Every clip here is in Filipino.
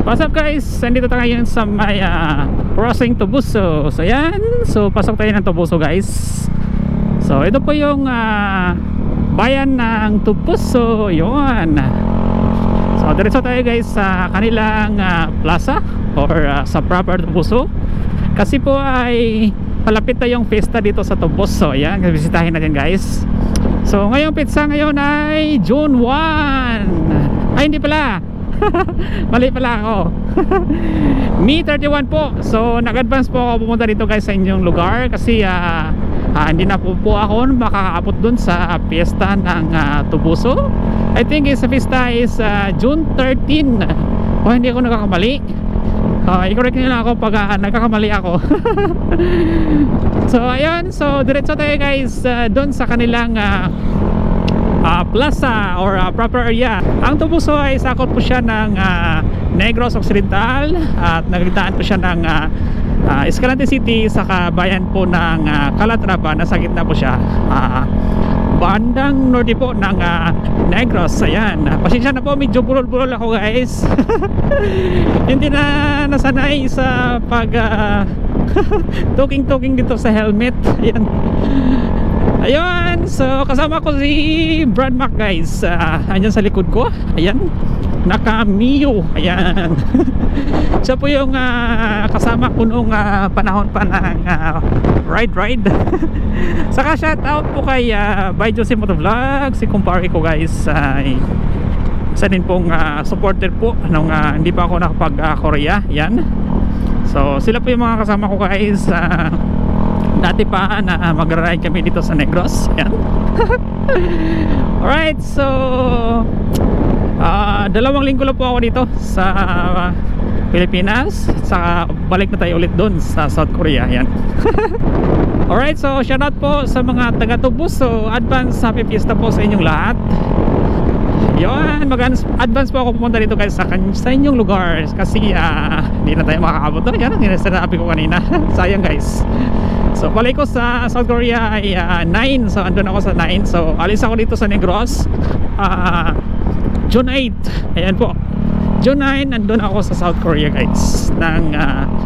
What's up guys? Nandito tayo ngayon sa may crossing Tubuso. So yan, so pasok tayo ng Tubuso guys. So ito po yung bayan ng Tubuso. Yun. So diretso tayo guys sa kanilang plaza or sa proper Tubuso. Kasi po ay palapit na yung fiesta dito sa Tubuso. Yan, bisitahin natin guys. So ngayong pizza ngayon ay June 1. Ay hindi pala. Mali pala ako. May 31 po. So nag-advance po ako pumunta dito guys sa inyong lugar. Kasi hindi na po ako makakaabot dun sa fiesta ng Tubuso. I think sa fiesta is June 13. Hindi ako nagkakamali. I-correct nyo lang ako pag nagkakamali ako. So ayun. So diretso tayo guys dun sa kanilang plaza or proper area. Ang Tubuso ay sakop po siya ng Negros Occidental at nagligtaan po siya ng Escalante City sa kabayan po ng Calatrava. Nasa gitna po siya bandang norte po ng Negros. Ayan, pasensya na po, medyo bulol-bulol ako guys. Hindi na nasanay sa pag talking dito sa helmet. Ayan. Ayun, so kasama ko si Brad Mac guys. Andyan sa likod ko. Ayan, naka-Mio. Ayan. Siya po yung kasama ko nung panahon pa ng ride. Saka shout out po kay by Jose Motovlog, si kumpare ko guys. Isa din pong supporter po nung hindi pa ako nakapag-Korea. Ayan. So sila po yung mga kasama ko guys. Dati pa na mag-ride kami dito sa Negros. Ayan. Alright, so 2 linggo lang po ako dito sa Pilipinas. Saka balik na tayo ulit doon sa South Korea. Ayan. Alright, so shout out po sa mga taga Tubuso. Advance happy fiesta po sa inyong lahat. Yun, mag-advance po ako pumunta dito guys sa inyong lugar. Kasi hindi na tayo makakaabot doon. Yan, hindi na sinabi ko kanina. Sayang guys. So balik ko sa South Korea ay 9. So andun ako sa 9. So alis ako dito sa Negros June 8. Ayan po, June 9 andun ako sa South Korea guys ng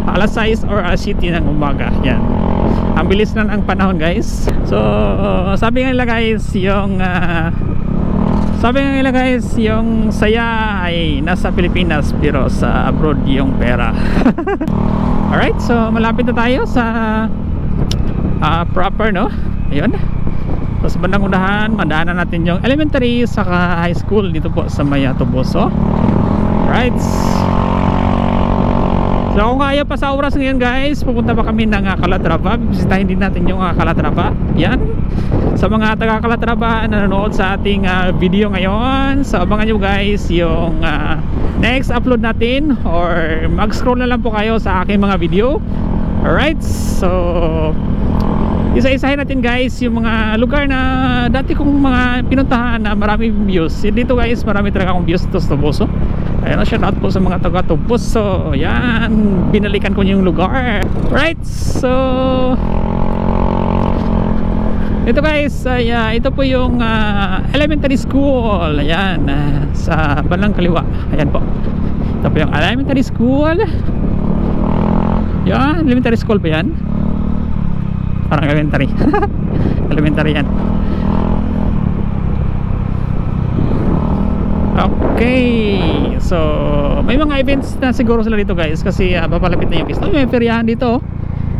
alas 6 or alas 7 ng umaga. Yan, ang bilis na ng panahon guys. So sabi nga nila guys, yung saya ay nasa Pilipinas pero sa abroad yung pera. Alright, so malapit na tayo sa proper, no? Ayun. Tapos bandang unahan, madaanan natin yung elementary saka high school dito po sa Maya Tubuso. Right. So kung kaya pa sa oras ngayon guys, pupunta pa kami ng Calatrava. Bisitahin din natin yung Calatrava. Yan. Sa mga taga Calatrava na nanonood sa ating video ngayon, so abangan nyo guys yung next upload natin, or mag-scroll na lang po kayo sa aking mga video. Alright, so isa-isahin natin guys yung mga lugar na dati kong mga pinuntahan na marami views. Dito guys, marami talaga akong views dito sa Tubuso. Ayun, shout out po sa mga taga Tubuso. Yan, binalikan ko yung lugar. Right, so ito guys, ito po yung elementary school. Ayan, sa balang kaliwa. Ayan po, ito po yung elementary school. Yan, elementary school pa yan. Parang elementary. Elementary yan. Okay, so may mga events na siguro sila dito guys. Kasi papalapit na yung fiesta. May peryahan dito.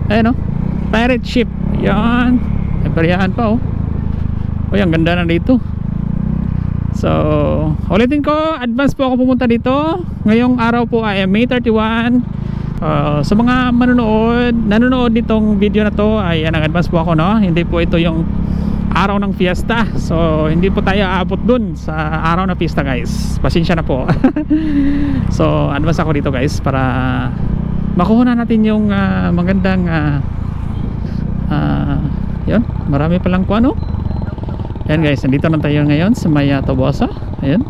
Ayan o, pirate ship. Yan, may peryahan pa o. Uy, ang ganda na dito. So ulitin ko, advance po ako pumunta dito. Ngayong araw po ay May 31. Sa mga nanonood nitong video na to ay nag-advance po ako, no? Hindi po ito yung araw ng fiesta. So hindi po tayo aabot dun sa araw ng fiesta guys. Pasensya na po. So advance ako dito guys para makuha na natin yung magandang yun, marami palang po ano. Ayan guys, nandito na tayo ngayon sa Maya Tubuso. Ayan.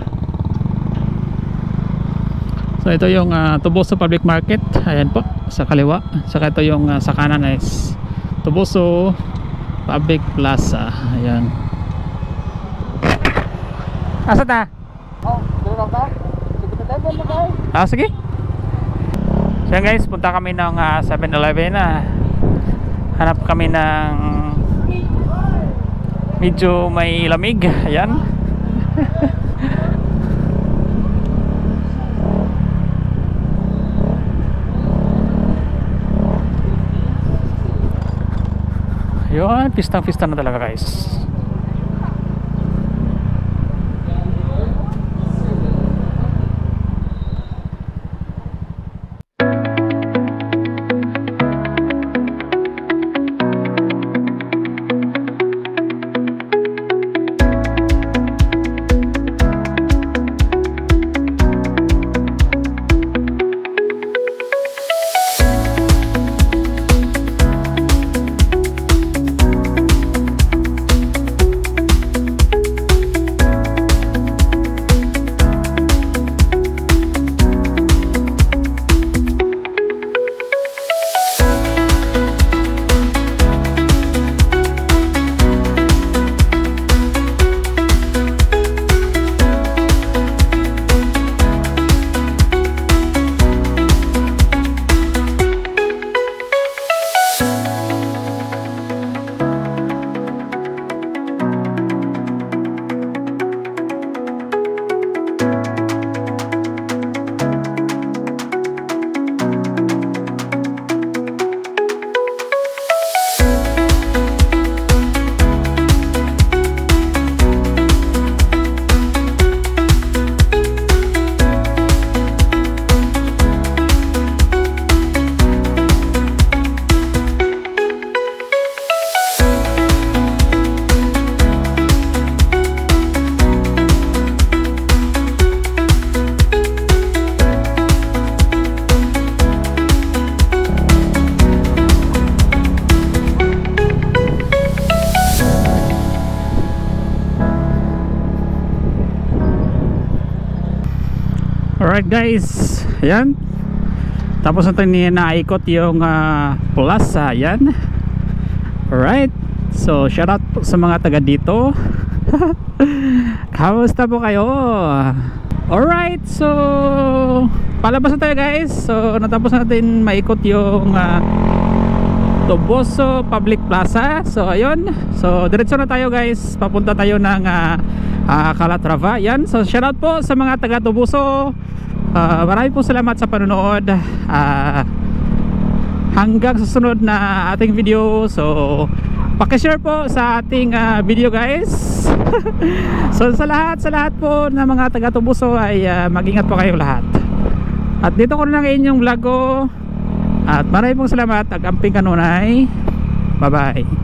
So ito yung Tubuso Public Market. Ayan po, sa kaliwa. Saka ito yung sa kanan is Tubuso Public Plaza. Ayan. Asa ta? Oh, dito na ta? Sige, tayo na tayo. Sige. So yan guys, punta kami ng 7-Eleven. Hanap kami ng medyo may lamig. Ayan. Ayun, pistang-pista na talaga guys. Alright guys, ayan. Tapos natin naikot yung plaza, ayan. Alright, so shout out po sa mga taga dito. Kamusta po kayo? Alright, so palabas na tayo guys. So natapos natin maikot yung Toboso Public Plaza. So ayun, so diretso na tayo guys. Papunta tayo ng Calatrava. Yan, so shoutout po sa mga taga Toboso. Marami po salamat sa panonood. Hanggang susunod na ating video. So pakishare po sa ating video guys. So sa lahat po ng mga taga Toboso ay mag-ingat po kayong lahat. At dito ko na lang inyong vlog ko. At marami pong salamat. Agamping kanunay. Bye bye.